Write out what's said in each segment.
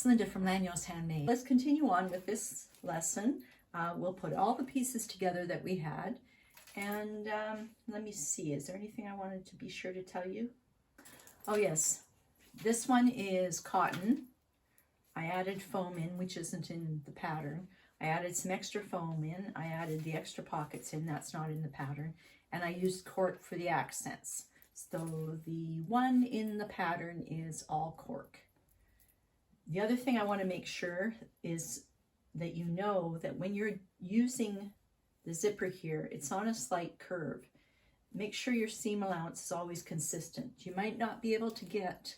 it's Linda from Lányos Handmade. Let's continue on with this lesson. We'll put all the pieces together that we had. And let me see, is there anything I wanted to be sure to tell you? Oh yes, this one is cotton. I added foam in, which isn't in the pattern. I added some extra foam in. I added the extra pockets in, that's not in the pattern. And I used cork for the accents. So the one in the pattern is all cork. The other thing I want to make sure is that you know that when you're using the zipper here, it's on a slight curve. Make sure your seam allowance is always consistent. You might not be able to get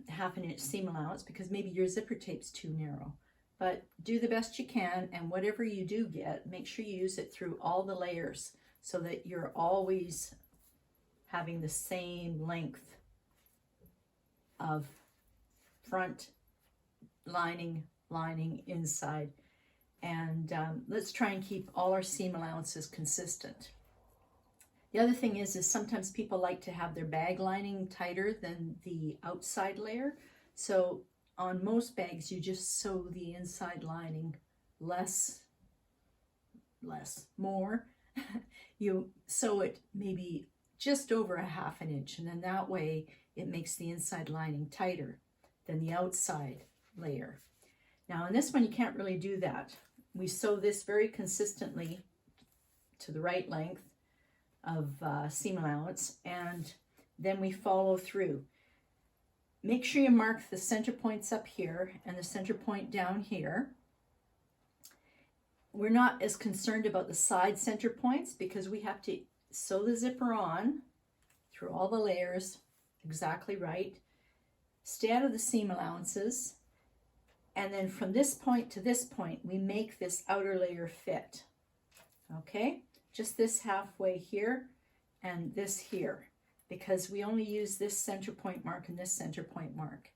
half an inch seam allowance because maybe your zipper tape's too narrow. But do the best you can, and whatever you do get, make sure you use it through all the layers so that you're always having the same length of front lining, inside. And let's try and keep all our seam allowances consistent. The other thing is sometimes people like to have their bag lining tighter than the outside layer. So on most bags, you just sew the inside lining more. You sew it maybe just over a half an inch, and then that way it makes the inside lining tighter than the outside layer. Now on this one, you can't really do that. We sew this very consistently to the right length of seam allowance, and then we follow through. Make sure you mark the center points up here and the center point down here. We're not as concerned about the side center points because we have to sew the zipper on through all the layers exactly right. Stay out of the seam allowances. And then from this point to this point, we make this outer layer fit. Okay? Just this halfway here and this here, because we only use this center point mark and this center point mark.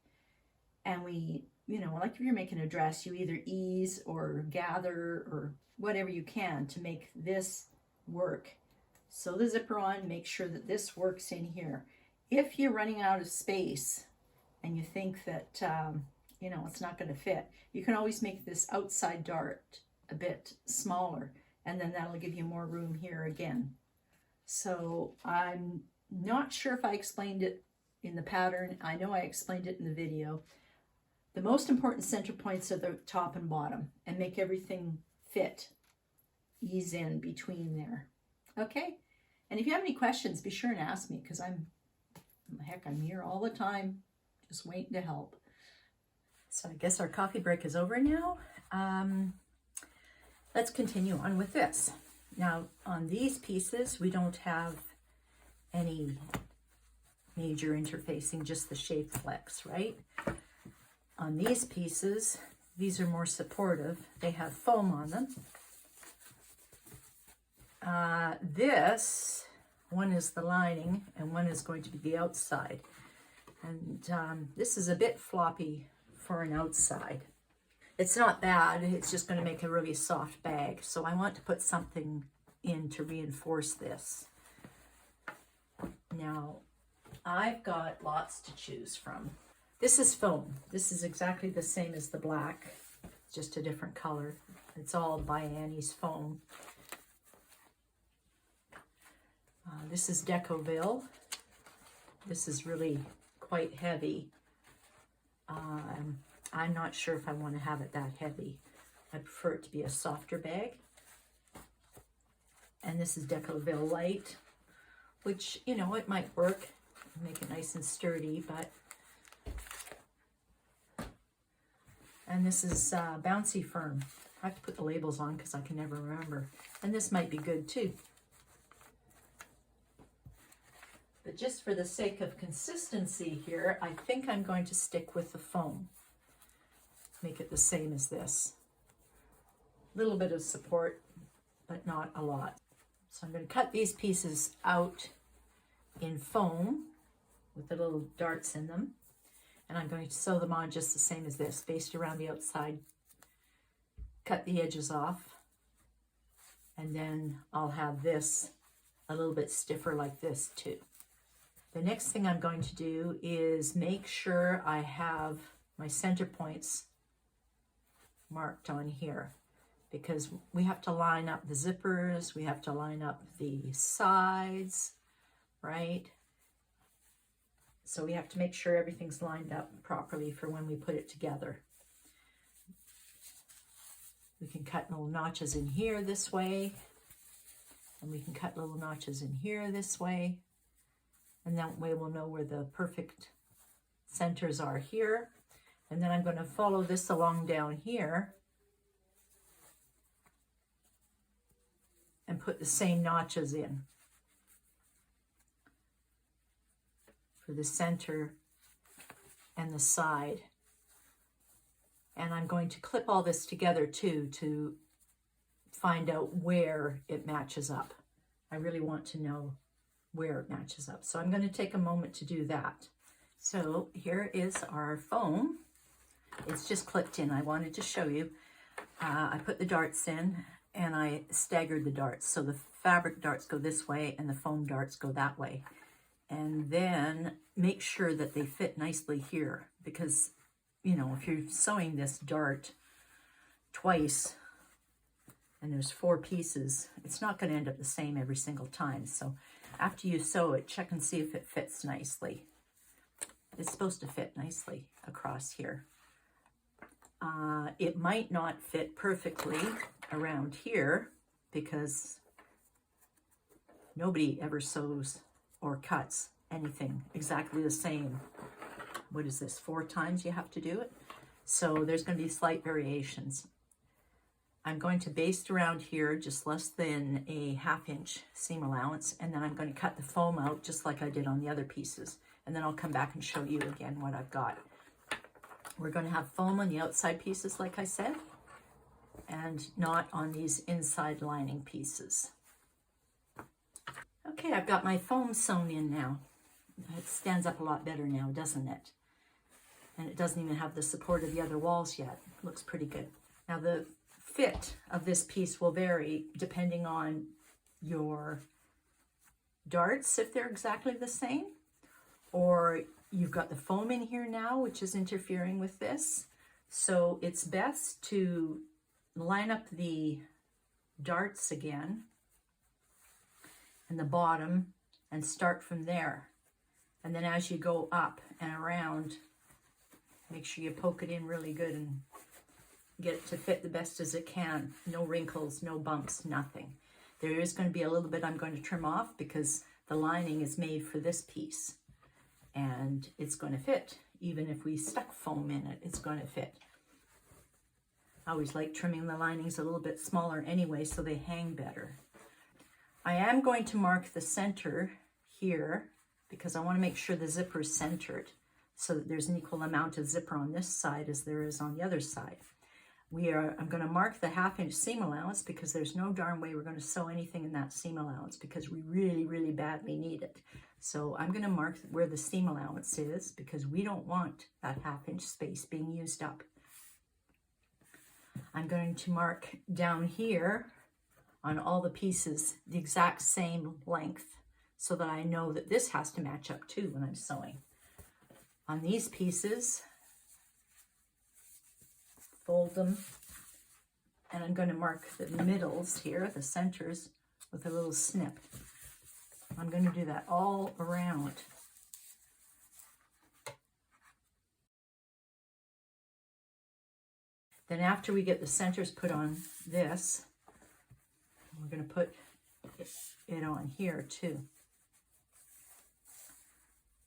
And we, like if you're making a dress, you either ease or gather or whatever you can to make this work. Sew the zipper on, make sure that this works in here. If you're running out of space and you think that, it's not going to fit, you can always make this outside dart a bit smaller, and then that'll give you more room here again. So I'm not sure if I explained it in the pattern. I know I explained it in the video. The most important center points are the top and bottom, and make everything fit, ease in between there. Okay? And if you have any questions, be sure and ask me, because I'm here all the time, just waiting to help. So I guess our coffee break is over now. Let's continue on with this. Now on these pieces, we don't have any major interfacing, just the shape flex, right? On these pieces, these are more supportive. They have foam on them. This one is the lining and one is going to be the outside. And this is a bit floppy for an outside. It's not bad, it's just going to make a really soft bag. So I want to put something in to reinforce this. Now, I've got lots to choose from. This is foam. This is exactly the same as the black, just a different color. It's all by Annie's foam. This is Decoville. This is really quite heavy. I'm not sure if I want to have it that heavy. I prefer it to be a softer bag. And this is Decoville Light, which, it might work, make it nice and sturdy, but... And this is Bouncy Firm. I have to put the labels on because I can never remember. And this might be good too. But just for the sake of consistency here, I think I'm going to stick with the foam. Make it the same as this. A little bit of support, but not a lot. So I'm going to cut these pieces out in foam with the little darts in them. And I'm going to sew them on just the same as this, based around the outside. Cut the edges off. And then I'll have this a little bit stiffer like this too. The next thing I'm going to do is make sure I have my center points marked on here, because we have to line up the zippers, we have to line up the sides, right? So we have to make sure everything's lined up properly for when we put it together. We can cut little notches in here this way, and we can cut little notches in here this way, and that way we'll know where the perfect centers are here. And then I'm going to follow this along down here and put the same notches in for the center and the side. And I'm going to clip all this together too to find out where it matches up. I really want to know where it matches up. So I'm going to take a moment to do that. So here is our foam. It's just clipped in. I wanted to show you. I put the darts in and I staggered the darts. So the fabric darts go this way and the foam darts go that way. And then make sure that they fit nicely here, because you know, if you're sewing this dart twice and there's 4 pieces, it's not going to end up the same every single time. So after you sew it, check and see if it fits nicely. It's supposed to fit nicely across here. It might not fit perfectly around here, because nobody ever sews or cuts anything exactly the same. What is this, 4 times you have to do it? So there's going to be slight variations. I'm going to baste around here just less than a 1/2 inch seam allowance, and then I'm going to cut the foam out just like I did on the other pieces. And then I'll come back and show you again what I've got. We're going to have foam on the outside pieces, like I said, and not on these inside lining pieces. Okay, I've got my foam sewn in now. It stands up a lot better now, doesn't it? And it doesn't even have the support of the other walls yet. It looks pretty good. Now the fit of this piece will vary depending on your darts, if they're exactly the same, or you've got the foam in here now, which is interfering with this. So it's best to line up the darts again and the bottom and start from there. And then as you go up and around, make sure you poke it in really good and get it to fit the best as it can. No wrinkles, no bumps, nothing. There is going to be a little bit I'm going to trim off because the lining is made for this piece. And it's going to fit. Even if we stuck foam in it, it's going to fit. I always like trimming the linings a little bit smaller anyway, so they hang better. I am going to mark the center here because I want to make sure the zipper is centered so that there's an equal amount of zipper on this side as there is on the other side. I'm going to mark the 1/2 inch seam allowance because there's no darn way we're going to sew anything in that seam allowance because we really, really badly need it. So I'm going to mark where the seam allowance is because we don't want that 1/2 inch space being used up. I'm going to mark down here on all the pieces the exact same length so that I know that this has to match up too when I'm sewing. On these pieces, fold them, and I'm going to mark the middles here, the centers, with a little snip. I'm going to do that all around. Then after we get the centers put on this, we're going to put it on here too.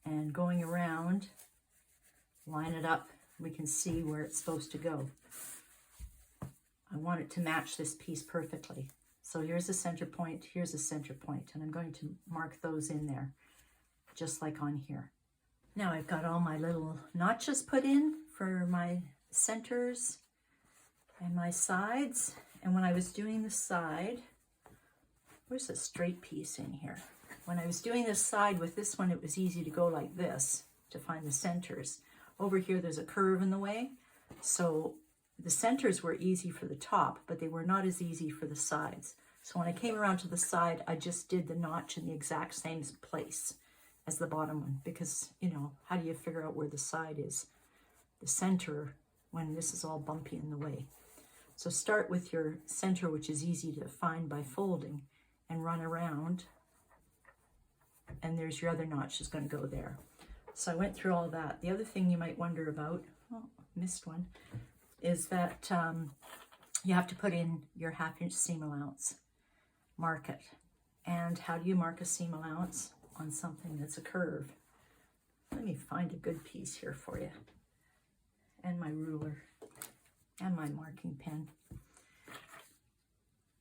And going around, line it up, we can see where it's supposed to go. I want it to match this piece perfectly. So here's a center point, here's a center point, and I'm going to mark those in there, just like on here. Now I've got all my little notches put in for my centers and my sides. And when I was doing the side, where's the straight piece in here? When I was doing this side with this one, it was easy to go like this to find the centers. Over here, there's a curve in the way. So the centers were easy for the top, but they were not as easy for the sides. So when I came around to the side, I just did the notch in the exact same place as the bottom one, because, you know, how do you figure out where the side is? the center when this is all bumpy in the way. So start with your center, which is easy to find by folding, and run around. And there's your other notch is going to go there. So I went through all that. The other thing you might wonder about, oh, missed one, is that you have to put in your 1/2 inch seam allowance. Mark it. And how do you mark a seam allowance on something that's a curve? Let me find a good piece here for you. And my ruler and my marking pen.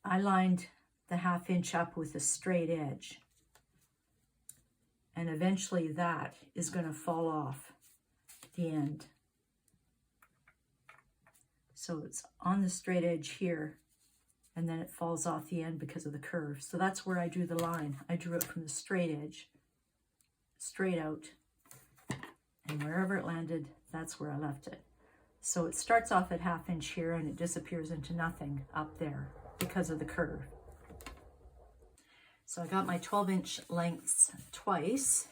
I lined the 1/2 inch up with a straight edge. And eventually that is going to fall off the end. So it's on the straight edge here, and then it falls off the end because of the curve. So that's where I drew the line. I drew it from the straight edge, straight out, and wherever it landed, that's where I left it. So it starts off at 1/2 inch here, and it disappears into nothing up there because of the curve. So I got my 12 inch lengths twice,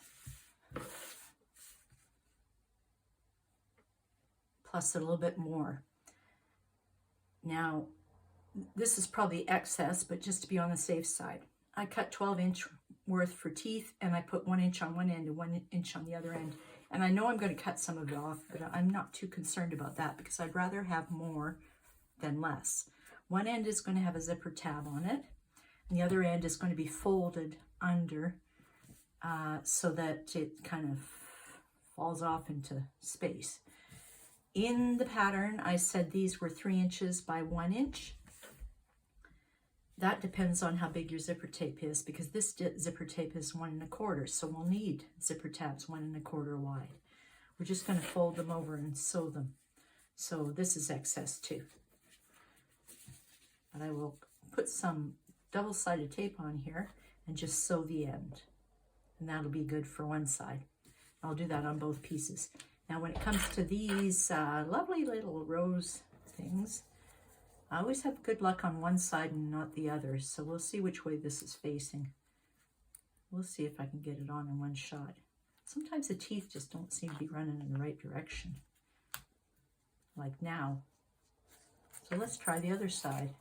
plus a little bit more. Now, this is probably excess, but just to be on the safe side, I cut 12 inch worth for teeth, and I put 1 inch on one end and 1 inch on the other end. And I know I'm going to cut some of it off, but I'm not too concerned about that because I'd rather have more than less. One end is going to have a zipper tab on it, and the other end is going to be folded under so that it kind of falls off into space. In the pattern, I said these were 3 inches by 1 inch. That depends on how big your zipper tape is, because this zipper tape is 1 1/4, so we'll need zipper tabs 1 1/4 wide. We're just going to fold them over and sew them. So this is excess too. But I will put some double-sided tape on here and just sew the end. And that'll be good for one side. I'll do that on both pieces. Now when it comes to these lovely little rose things, I always have good luck on one side and not the other, so we'll see which way this is facing. We'll see if I can get it on in one shot. Sometimes the teeth just don't seem to be running in the right direction, like now. So let's try the other side.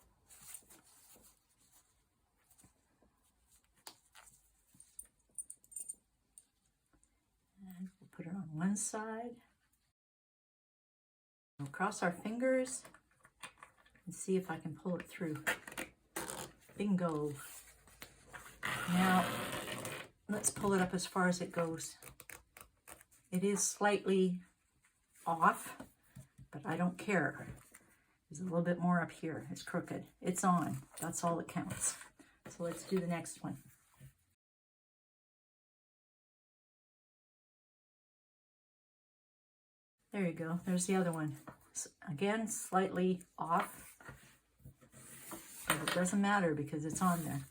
And we'll put it on one side. We'll cross our fingers and see if I can pull it through. Bingo. Now, let's pull it up as far as it goes. It is slightly off, but I don't care. There's a little bit more up here. It's crooked. It's on. That's all that counts. So let's do the next one. There you go. There's the other one. Again, slightly off. But it doesn't matter because it's on there.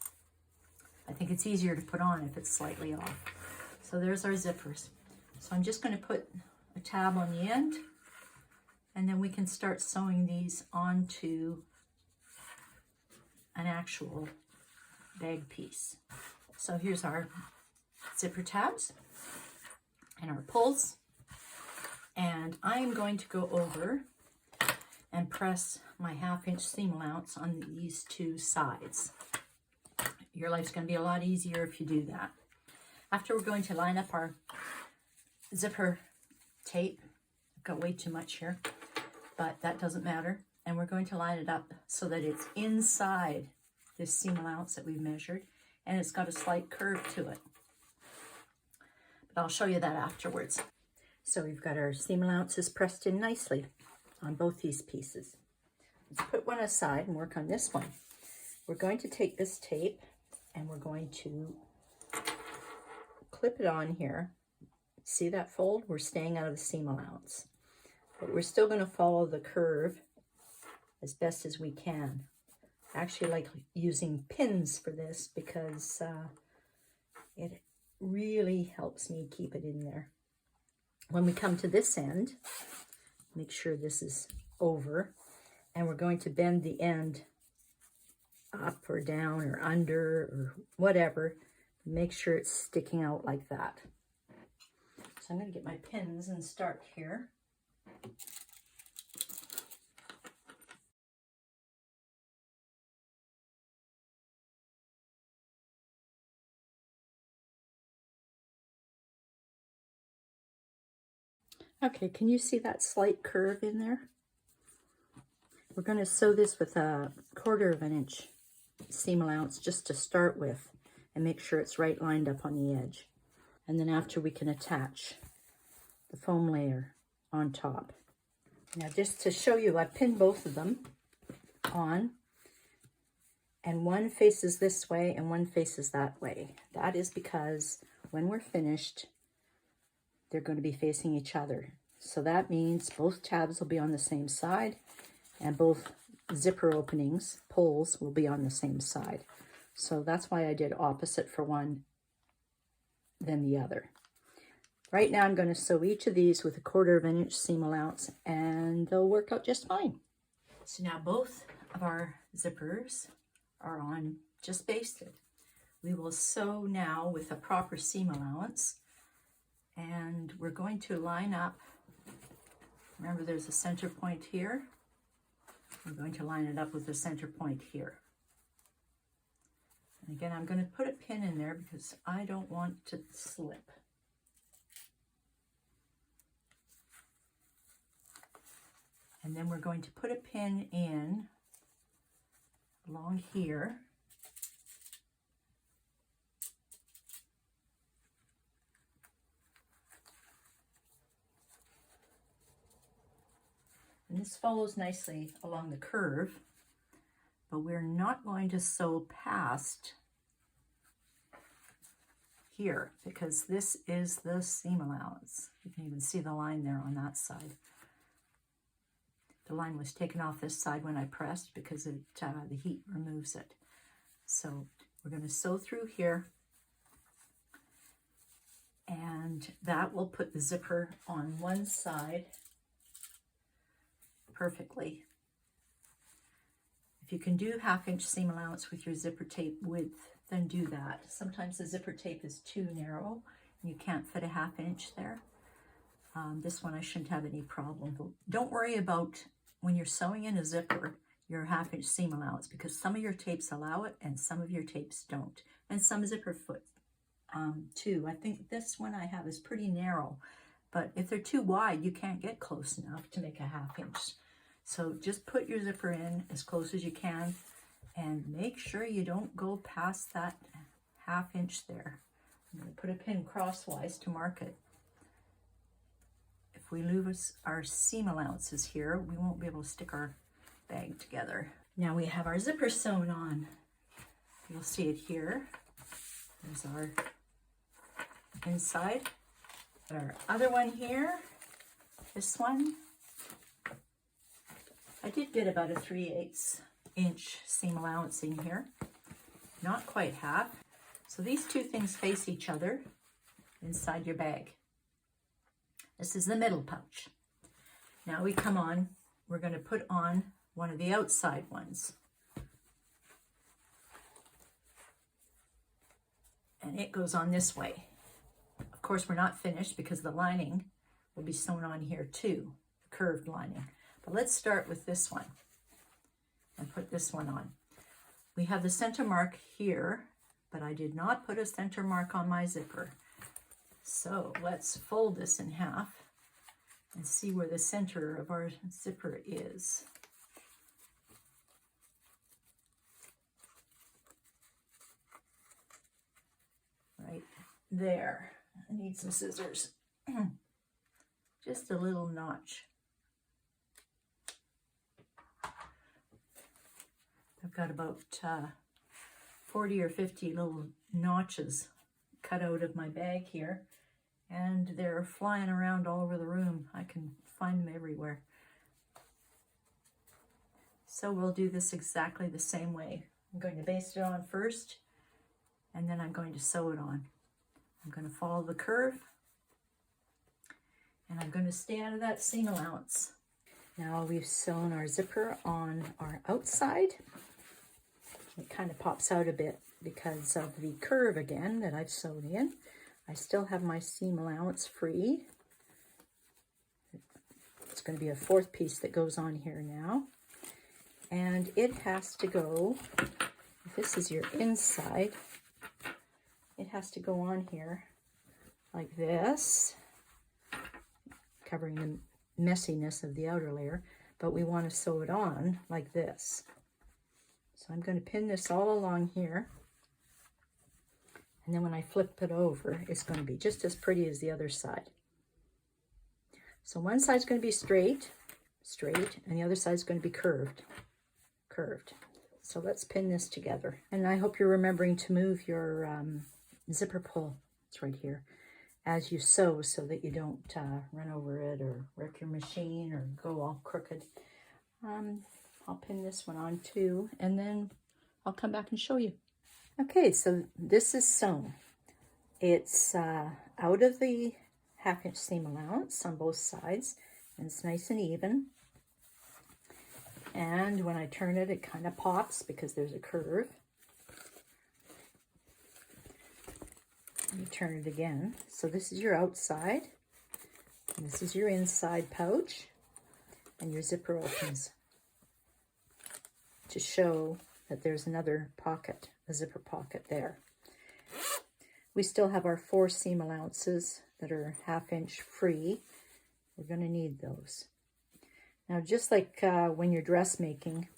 I think it's easier to put on if it's slightly off. So there's our zippers. So I'm just going to put a tab on the end, and then we can start sewing these onto an actual bag piece. So here's our zipper tabs and our pulls. And I'm going to go over and press my 1/2 inch seam allowance on these two sides. Your life's going to be a lot easier if you do that. After we're going to line up our zipper tape. I've got way too much here, but that doesn't matter. And we're going to line it up so that it's inside this seam allowance that we've measured, and it's got a slight curve to it. But I'll show you that afterwards. So we've got our seam allowances pressed in nicely on both these pieces. Let's put one aside and work on this one. We're going to take this tape and we're going to clip it on here. See that fold? We're staying out of the seam allowance, but we're still going to follow the curve as best as we can. I actually like using pins for this because it really helps me keep it in there. When we come to this end, make sure this is over, and we're going to bend the end up or down or under or whatever. Make sure it's sticking out like that. So I'm going to get my pins and start here. Okay, can you see that slight curve in there? We're going to sew this with a 1/4 of an inch seam allowance just to start with and make sure it's right lined up on the edge. And then after we can attach the foam layer on top. Now just to show you, I pinned both of them on, and one faces this way and one faces that way. That is because when we're finished, they're going to be facing each other. So that means both tabs will be on the same side and both zipper openings, poles, will be on the same side. So that's why I did opposite for one than the other. Right now I'm going to sew each of these with a 1/4 of an inch seam allowance and they'll work out just fine. So now both of our zippers are on just basted. We will sew now with a proper seam allowance, and we're going to line up. Remember, there's a center point here. We're going to line it up with the center point here. And again, I'm going to put a pin in there because I don't want to slip. And then we're going to put a pin in along here. And this follows nicely along the curve, but we're not going to sew past here because this is the seam allowance. You can even see the line there on that side. The line was taken off this side when I pressed because the heat removes it. So we're going to sew through here, and that will put the zipper on one side perfectly. If you can do 1/2 inch seam allowance with your zipper tape width, then do that. Sometimes the zipper tape is too narrow and you can't fit a 1/2 inch there. This one I shouldn't have any problem. But don't worry about when you're sewing in a zipper your 1/2 inch seam allowance, because some of your tapes allow it and some of your tapes don't. And some zipper foot too. I think this one I have is pretty narrow, but if they're too wide, you can't get close enough to make a 1/2 inch. So just put your zipper in as close as you can and make sure you don't go past that 1/2 inch there. I'm going to put a pin crosswise to mark it. If we lose our seam allowances here, we won't be able to stick our bag together. Now we have our zipper sewn on. You'll see it here. There's our inside. Our other one here, this one, I did get about a 3/8 inch seam allowance in here, not quite half. So these two things face each other inside your bag. This is the middle pouch. Now we come on, we're going to put on one of the outside ones. And it goes on this way. Of course, we're not finished because the lining will be sewn on here too, the curved lining. But let's start with this one and put this one on. We have the center mark here, but I did not put a center mark on my zipper. So let's fold this in half and see where the center of our zipper is. Right there. I need some scissors. Just a little notch. I've got about 40 or 50 little notches cut out of my bag here, and they're flying around all over the room. I can find them everywhere. So we'll do this exactly the same way. I'm going to baste it on first, and then I'm going to sew it on. I'm going to follow the curve, and I'm going to stay out of that seam allowance. Now we've sewn our zipper on our outside. It kind of pops out a bit because of the curve again that I've sewn in. I still have my seam allowance free. It's going to be a fourth piece that goes on here now. And it has to go, if this is your inside, it has to go on here like this, covering the messiness of the outer layer, but we want to sew it on like this. So I'm going to pin this all along here, and then when I flip it over, it's going to be just as pretty as the other side. So one side's going to be straight, and the other side's going to be curved. So let's pin this together. And I hope you're remembering to move your zipper pull, it's right here, as you sew so that you don't run over it or wreck your machine or go all crooked. I'll pin this one on too, and then I'll come back and show you. Okay, so this is sewn. It's out of the 1/2 inch seam allowance on both sides, and it's nice and even. And when I turn it, it kind of pops because there's a curve. You turn it again. So this is your outside, and this is your inside pouch, and your zipper opens to show that there's another pocket, a zipper pocket there. We still have our 4 seam allowances that are 1/2 inch free. We're going to need those. Now, just like when you're dressmaking,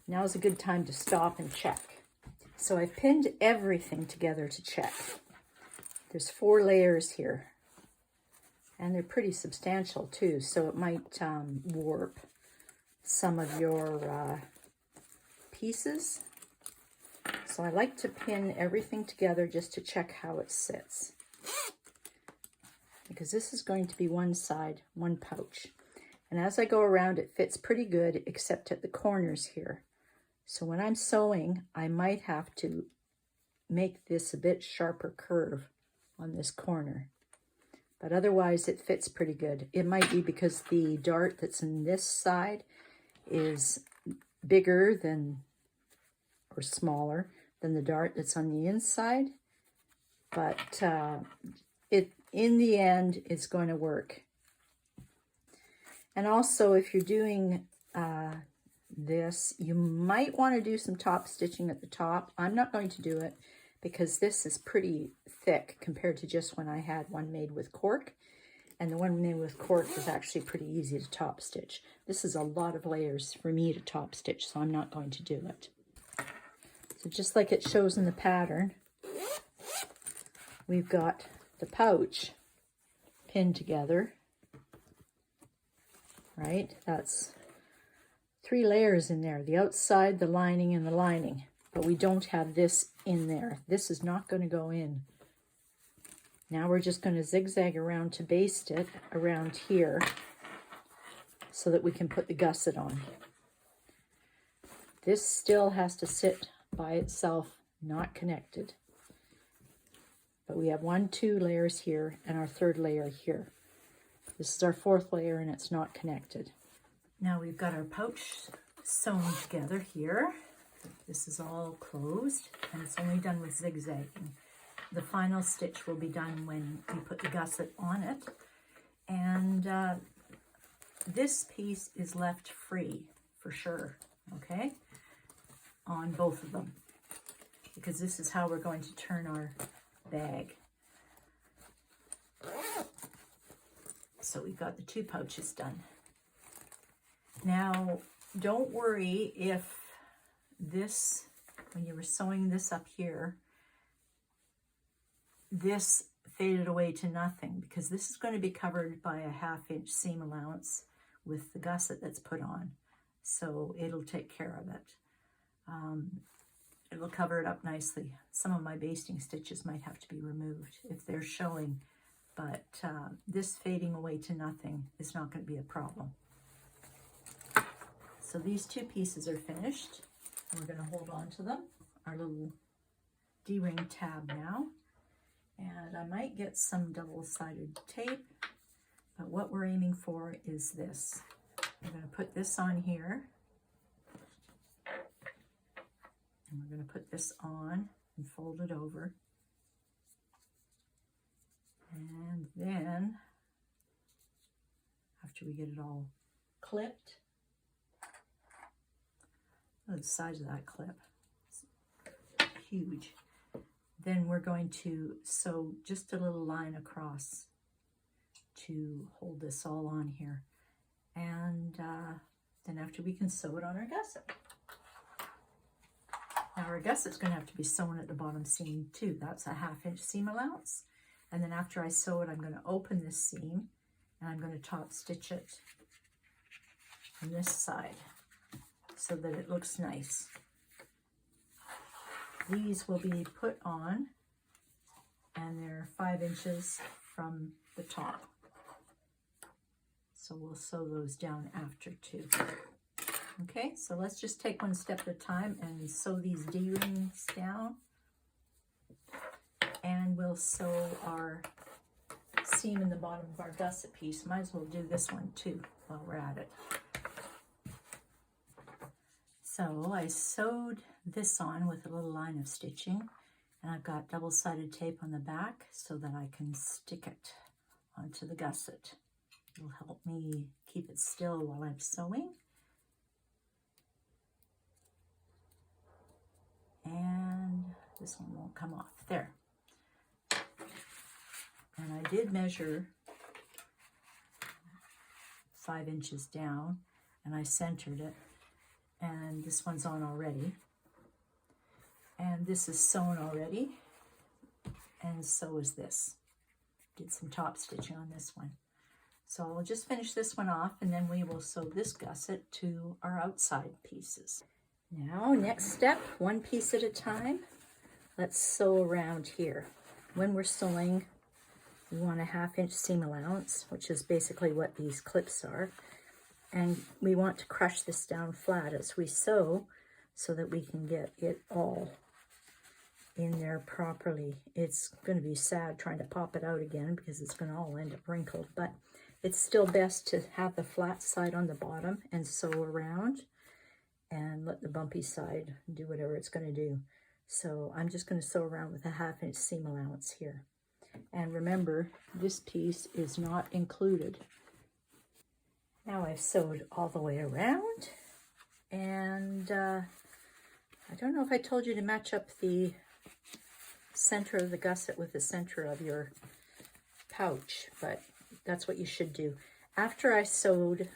now's a good time to stop and check. So I've pinned everything together to check. There's 4 layers here, and they're pretty substantial too, so it might warp some of your pieces. So I like to pin everything together just to check how it sits, because this is going to be one side, one pouch. And as I go around, it fits pretty good, except at the corners here. So when I'm sewing, I might have to make this a bit sharper curve on this corner. But otherwise, it fits pretty good. It might be because the dart that's in this side is bigger than, or smaller than the dart that's on the inside. But in the end, it's going to work. And also, if you're doing this, you might want to do some top stitching at the top. I'm not going to do it because this is pretty thick compared to just when I had one made with cork. And the one made with cork was actually pretty easy to top stitch. This is a lot of layers for me to top stitch, so I'm not going to do it. So just like it shows in the pattern, we've got the pouch pinned together. Right, that's 3 layers in there, the outside, the lining, and the lining. But we don't have this in there. This is not going to go in. Now we're just going to zigzag around to baste it around here so that we can put the gusset on. This still has to sit by itself, not connected. But we have 1, 2 layers here and our 3rd layer here. This is our 4th layer, and it's not connected. Now we've got our pouch sewn together here. This is all closed, and it's only done with zigzagging. The final stitch will be done when we put the gusset on it. And this piece is left free for sure, okay, on both of them, because this is how we're going to turn our bag. So we've got the 2 pouches done. Now, don't worry if this, when you were sewing this up here, this faded away to nothing, because this is going to be covered by a 1/2 inch seam allowance with the gusset that's put on. So it'll take care of it. It'll cover it up nicely. Some of my basting stitches might have to be removed if they're showing, but this fading away to nothing is not going to be a problem. So these 2 pieces are finished. We're going to hold on to them, our little D-ring tab now. And I might get some double-sided tape, but what we're aiming for is this. I'm going to put this on here. And we're going to put this on and fold it over. And then, after we get it all clipped. Look at the size of that clip. It's huge. Then we're going to sew just a little line across to hold this all on here. And then after we can sew it on our gusset. Now our gusset's going to have to be sewn at the bottom seam too. That's a 1/2 inch seam allowance. And then after I sew it, I'm going to open this seam and I'm going to top stitch it on this side so that it looks nice. These will be put on and they're 5 inches from the top. So we'll sew those down after too. Okay, so let's just take one step at a time and sew these D-rings down. And we'll sew our seam in the bottom of our gusset piece. Might as well do this one too while we're at it. So I sewed this on with a little line of stitching, and I've got double-sided tape on the back so that I can stick it onto the gusset. It'll help me keep it still while I'm sewing. And this one won't come off. There. And I did measure 5 inches down, and I centered it. And this one's on already. And this is sewn already. And so is this. Did some top stitching on this one. So I'll just finish this one off, and then we will sew this gusset to our outside pieces. Now, next step, one piece at a time. Let's sew around here. When we're sewing, we want a 1/2 inch seam allowance, which is basically what these clips are. And we want to crush this down flat as we sew so that we can get it all in there properly. It's going to be sad trying to pop it out again because it's going to all end up wrinkled, but it's still best to have the flat side on the bottom and sew around and let the bumpy side do whatever it's going to do. So I'm just going to sew around with a 1/2 inch seam allowance here. And remember, this piece is not included. Now I've sewed all the way around, and I don't know if I told you to match up the center of the gusset with the center of your pouch, but that's what you should do. After I sewed,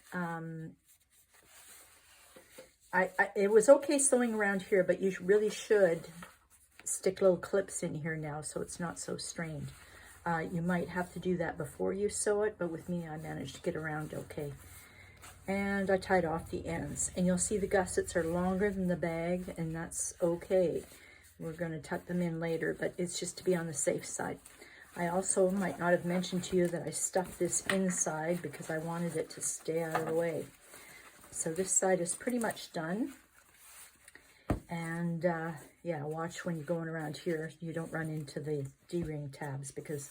it was okay sewing around here, but you really should stick little clips in here now so it's not so strained. You might have to do that before you sew it, but with me I managed to get around okay. And I tied off the ends. And you'll see the gussets are longer than the bag, and that's okay. We're going to tuck them in later, but it's just to be on the safe side. I also might not have mentioned to you that I stuffed this inside because I wanted it to stay out of the way. So this side is pretty much done. And yeah, watch when you're going around here, you don't run into the D-ring tabs because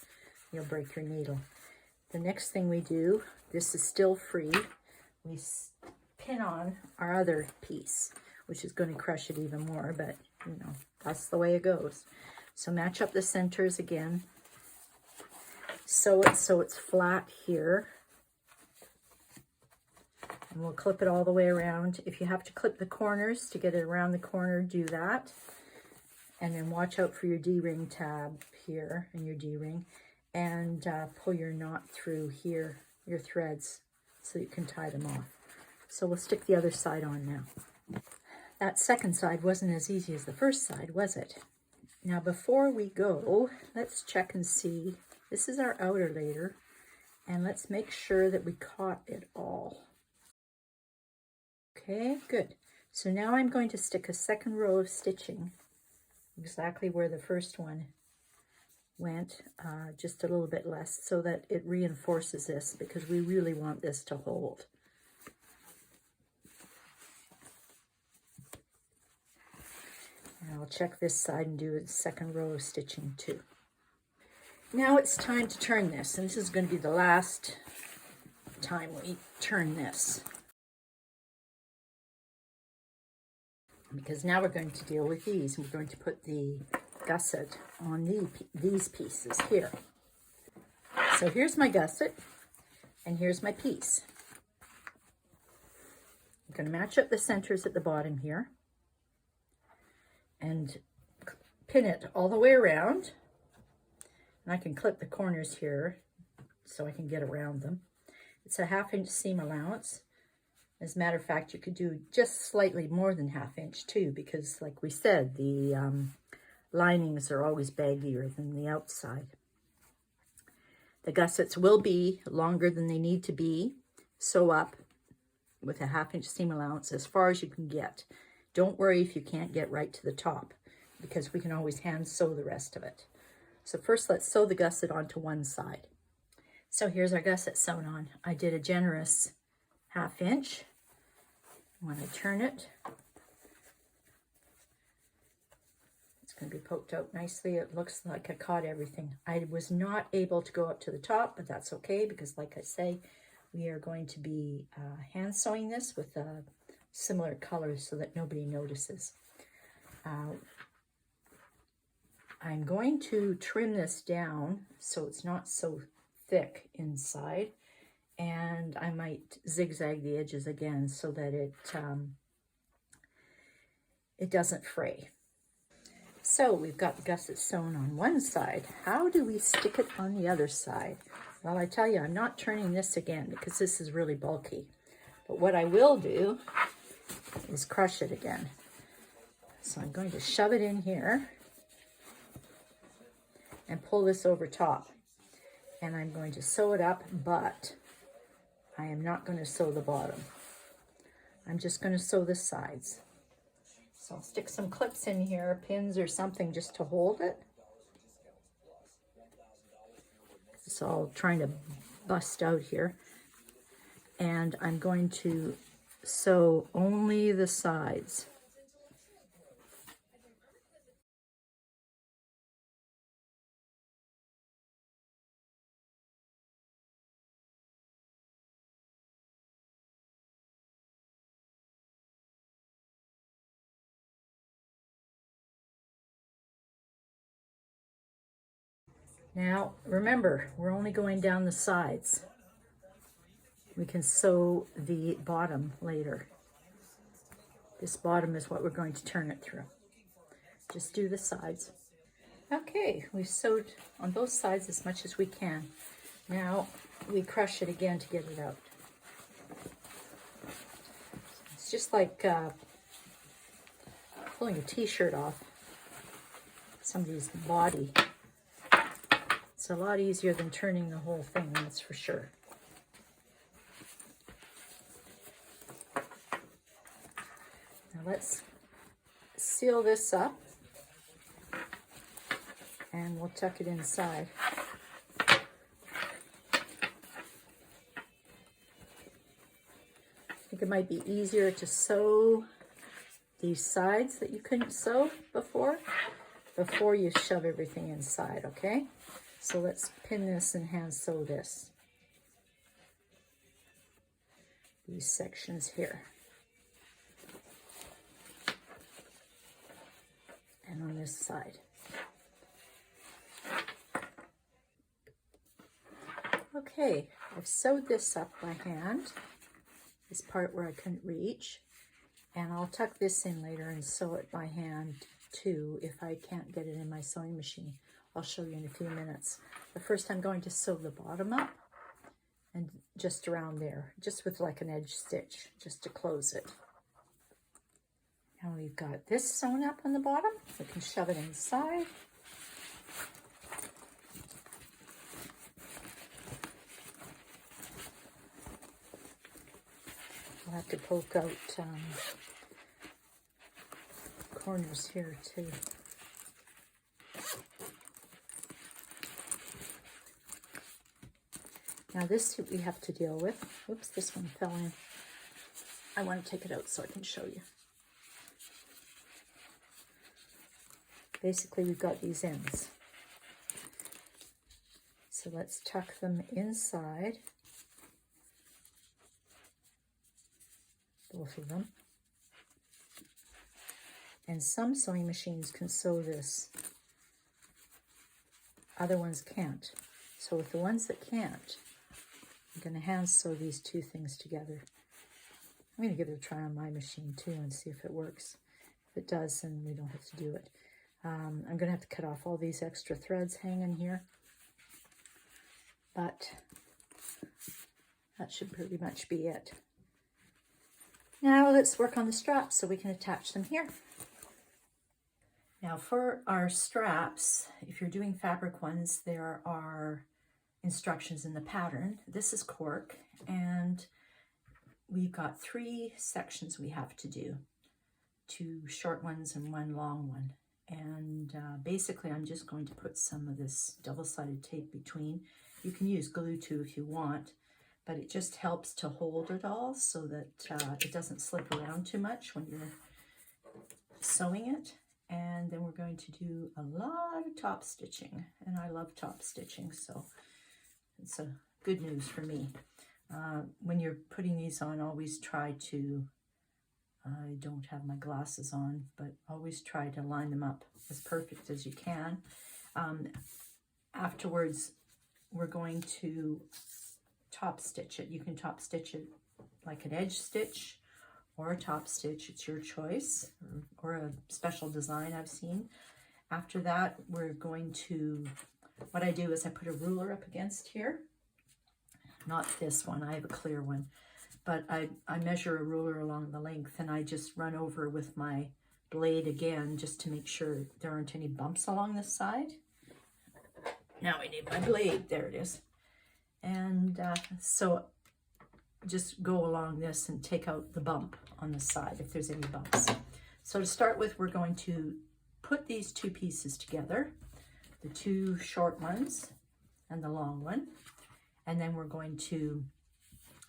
you'll break your needle. The next thing we do, this is still free. We pin on our other piece, which is going to crush it even more, but you know, that's the way it goes. So match up the centers again. Sew it so it's flat here. And we'll clip it all the way around. If you have to clip the corners to get it around the corner, do that. And then watch out for your D-ring tab here and your D-ring. And pull your knot through here, your threads, so you can tie them off. So we'll stick the other side on now. That second side wasn't as easy as the first side, was it? Now before we go, let's check and see. This is our outer layer, and let's make sure that we caught it all. Okay, good. So now I'm going to stick a second row of stitching exactly where the first one went, just a little bit less, so that it reinforces this, because we really want this to hold. And I'll check this side and do a second row of stitching too. Now it's time to turn this, and this is going to be the last time we turn this, because now we're going to deal with these. We're going to put the gusset on these pieces here. So here's my gusset, and here's my piece. going to match up the centers at the bottom here and pin it all the way around. And I can clip the corners here so I can get around them. It's a 1/2 inch seam allowance. As a matter of fact, you could do just slightly more than 1/2 inch too, because like we said, the linings are always baggier than the outside. The gussets will be longer than they need to be. Sew up with a 1/2 inch seam allowance as far as you can get. Don't worry if you can't get right to the top, because we can always hand sew the rest of it. So first let's sew the gusset onto one side. So here's our gusset sewn on. I did a generous 1/2 inch. When I turn it, it's going to be poked out nicely. It looks like I caught everything. I was not able to go up to the top, but that's okay, because like I say, we are going to be hand sewing this with a similar color so that nobody notices. I'm going to trim this down so it's not so thick inside, and I might zigzag the edges again so that it doesn't fray. So we've got the gusset sewn on one side. How do we stick it on the other side? Well, I tell you, I'm not turning this again because this is really bulky. But what I will do is crush it again. So I'm going to shove it in here and pull this over top. And I'm going to sew it up, but I am not going to sew the bottom. I'm just going to sew the sides. So I'll stick some clips in here, pins or something, just to hold it. It's all trying to bust out here. And I'm going to sew only the sides. Now, remember, we're only going down the sides. We can sew the bottom later. This bottom is what we're going to turn it through. Just do the sides. Okay, we've sewed on both sides as much as we can. Now, we crush it again to get it out. It's just like pulling a t-shirt off somebody's body. It's a lot easier than turning the whole thing, that's for sure. Now let's seal this up and we'll tuck it inside. I think it might be easier to sew these sides that you couldn't sew before you shove everything inside, okay? So let's pin this and hand sew this. These sections here. And on this side. Okay, I've sewed this up by hand, this part where I couldn't reach, and I'll tuck this in later and sew it by hand too if I can't get it in my sewing machine. I'll show you in a few minutes. But first I'm going to sew the bottom up and just around there, just with like an edge stitch, just to close it. Now we've got this sewn up on the bottom. We can shove it inside. We'll have to poke out corners here too. Now this we have to deal with. Oops, this one fell in. I want to take it out so I can show you. Basically, we've got these ends. So let's tuck them inside. Both of them. And some sewing machines can sew this. Other ones can't. So with the ones that can't, I'm going to hand sew these two things together. I'm going to give it a try on my machine too and see if it works. If it does, then we don't have to do it. I'm going to have to cut off all these extra threads hanging here. But that should pretty much be it. Now let's work on the straps so we can attach them here. Now for our straps, if you're doing fabric ones, there are instructions in the pattern. This is Cork, and we've got 3 sections we have to do. 2 short ones and 1 long one. And basically I'm just going to put some of this double-sided tape between. You can use glue too if you want, but it just helps to hold it all so that it doesn't slip around too much when you're sewing it. And then we're going to do a lot of top stitching, and I love top stitching, so it's a good news for me. When you're putting these on, always try to, I don't have my glasses on, but always try to line them up as perfect as you can. Afterwards, we're going to top stitch it. You can top stitch it like an edge stitch or a top stitch, it's your choice, or a special design I've seen. After that, we're going to, what I do is I put a ruler up against here. Not this one, I have a clear one, but I measure a ruler along the length, and I just run over with my blade again just to make sure there aren't any bumps along this side. Now I need my blade, there it is. And so just go along this and take out the bump on the side if there's any bumps. So to start with, we're going to put these 2 pieces together, the 2 short ones and the long one, and then we're going to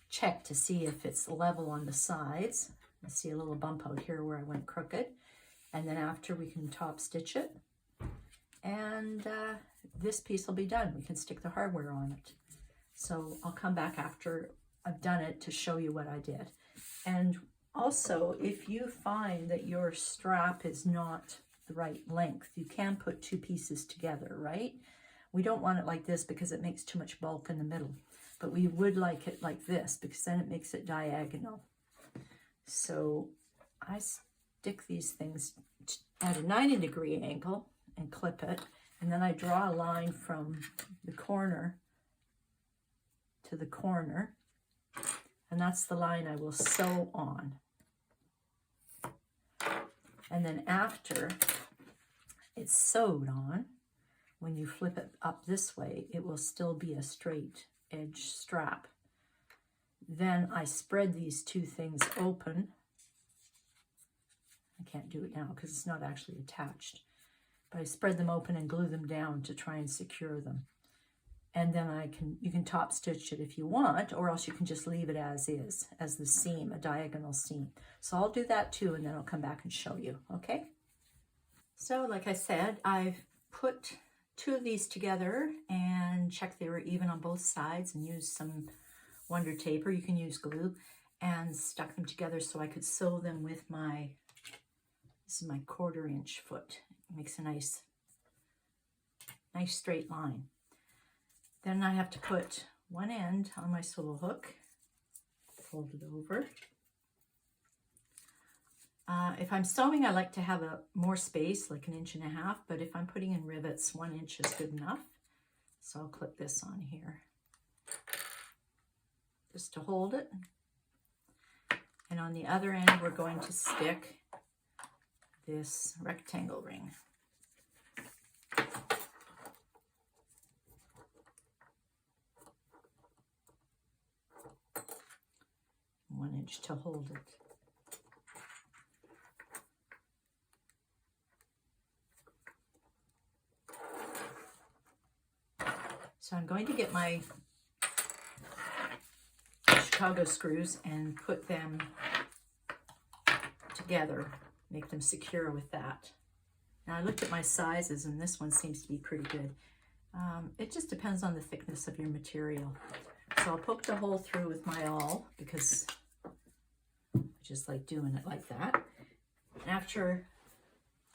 check to see if it's level on the sides. I see a little bump out here where I went crooked, and then after we can top stitch it, and this piece will be done. We can stick the hardware on it. So I'll come back after I've done it to show you what I did. And also, if you find that your strap is not the right length, you can put 2 pieces together, right? We don't want it like this because it makes too much bulk in the middle, but we would like it like this because then it makes it diagonal. So I stick these things at a 90-degree angle and clip it, and then I draw a line from the corner to the corner, and that's the line I will sew on. And then after it's sewed on, when you flip it up this way, it will still be a straight edge strap. Then I spread these 2 things open. I can't do it now because it's not actually attached, but I spread them open and glue them down to try and secure them. And then you can top stitch it if you want, or else you can just leave it as is, as the seam, a diagonal seam. So I'll do that too, and then I'll come back and show you, okay? So like I said, I've put 2 of these together and checked they were even on both sides, and used some Wonder Tape, or you can use glue, and stuck them together so I could sew them with my, this is my 1/4 inch foot. It makes a nice straight line. Then I have to put one end on my swivel hook, fold it over. If I'm sewing, I like to have more space, like 1.5 inches, but if I'm putting in rivets, 1 inch is good enough. So I'll clip this on here, just to hold it. And on the other end, we're going to stick this rectangle ring. 1 inch to hold it. So I'm going to get my Chicago screws and put them together, make them secure with that. Now I looked at my sizes, and this one seems to be pretty good. It just depends on the thickness of your material. So I'll poke the hole through with my awl because I just like doing it like that. After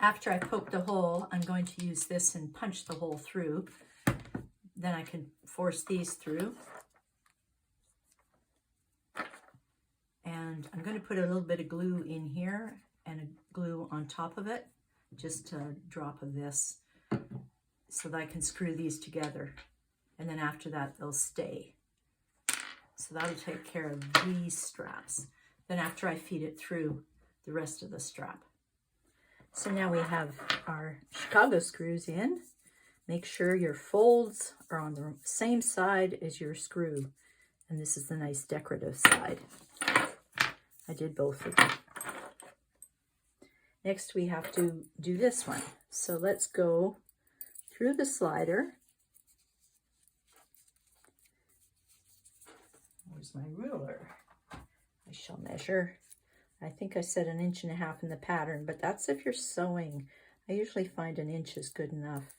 I poke the hole, I'm going to use this and punch the hole through. Then I can force these through. And And I'm going to put a little bit of glue in here and a glue on top of it, just a drop of this, so that I can screw these together. And then after that, they'll stay. So that'll take care of these straps. Then after I feed it through the rest of the strap. So now we have our Chicago screws in. Make sure your folds are on the same side as your screw. And this is the nice decorative side. I did both of them. Next we have to do this one. So let's go through the slider. Where's my ruler? I shall measure. I think I said 1.5 inches in the pattern, but that's if you're sewing. I usually find 1 inch is good enough.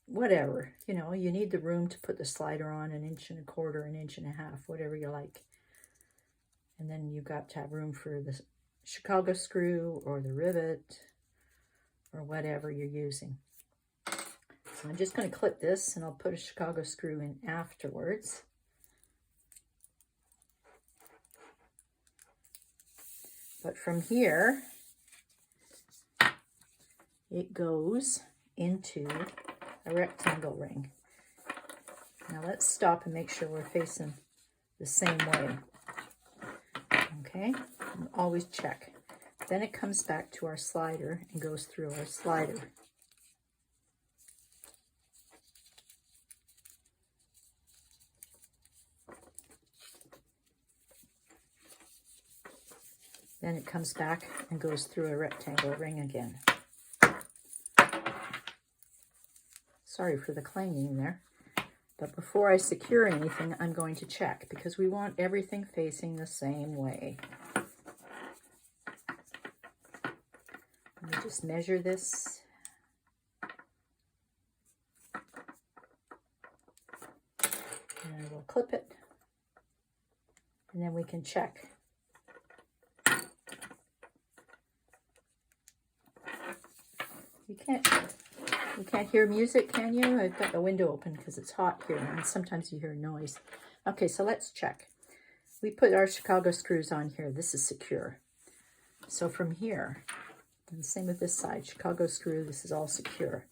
Whatever, you know, you need the room to put the slider on, 1.25 inches, 1.5 inches, whatever you like. And then you've got to have room for the Chicago screw or the rivet or whatever you're using. So I'm just going to clip this and I'll put a Chicago screw in afterwards. But from here, it goes into a rectangle ring. Now let's stop and make sure we're facing the same way. Okay, and always check. Then it comes back to our slider and goes through our slider. Then it comes back and goes through a rectangle ring again. Sorry for the clanging there. But before I secure anything, I'm going to check because we want everything facing the same way. Let me just measure this. And I will clip it. And then we can check. You can't hear music, can you? I've got the window open because it's hot here and sometimes you hear noise. Okay, so let's check. We put our Chicago screws on here. This is secure. So from here, and the same with this side, Chicago screw, this is all secure.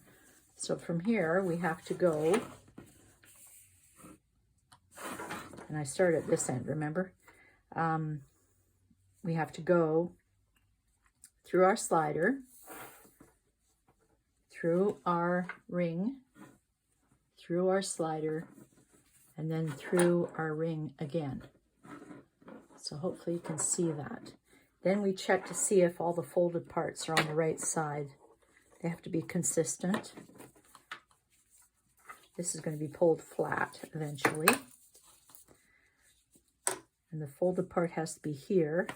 So from here, we have to go, and I start at this end, remember? We have to go through our slider, through our ring, through our slider, and then through our ring again. So hopefully you can see that. Then we check to see if all the folded parts are on the right side. They have to be consistent. This is going to be pulled flat eventually. And the folded part has to be here.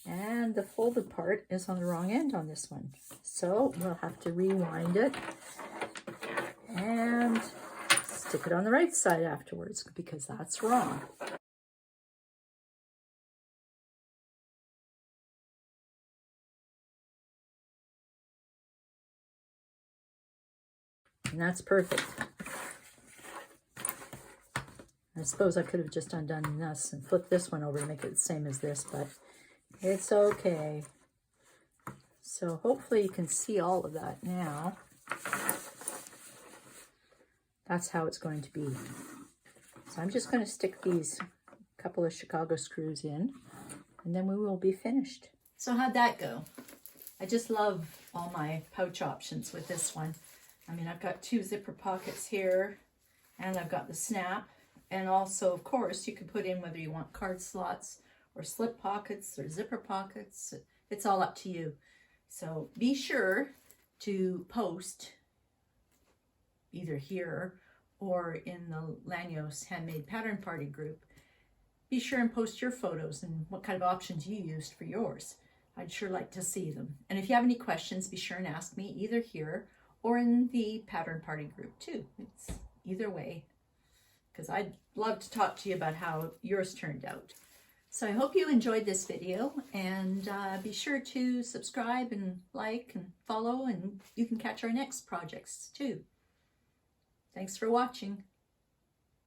And the folded part is on the wrong end on this one. So we'll have to rewind it and stick it on the right side afterwards because that's wrong. And that's perfect. I suppose I could have just undone this and flipped this one over to make it the same as this, but it's okay. So hopefully you can see all of that now. That's how it's going to be. So I'm just going to stick these couple of Chicago screws in, and then we will be finished. So how'd that go? I just love all my pouch options with this one. I mean, I've got 2 zipper pockets here, and I've got the snap. And also, of course, you can put in whether you want card slots or slip pockets or zipper pockets. It's all up to you. So be sure to post either here or in the Lányos Handmade Pattern Party group. Be sure and post your photos and what kind of options you used for yours. I'd sure like to see them. And if you have any questions, be sure and ask me either here or in the Pattern Party group too. It's either way, because I'd love to talk to you about how yours turned out. So I hope you enjoyed this video, and be sure to subscribe and like and follow, and you can catch our next projects too. Thanks for watching.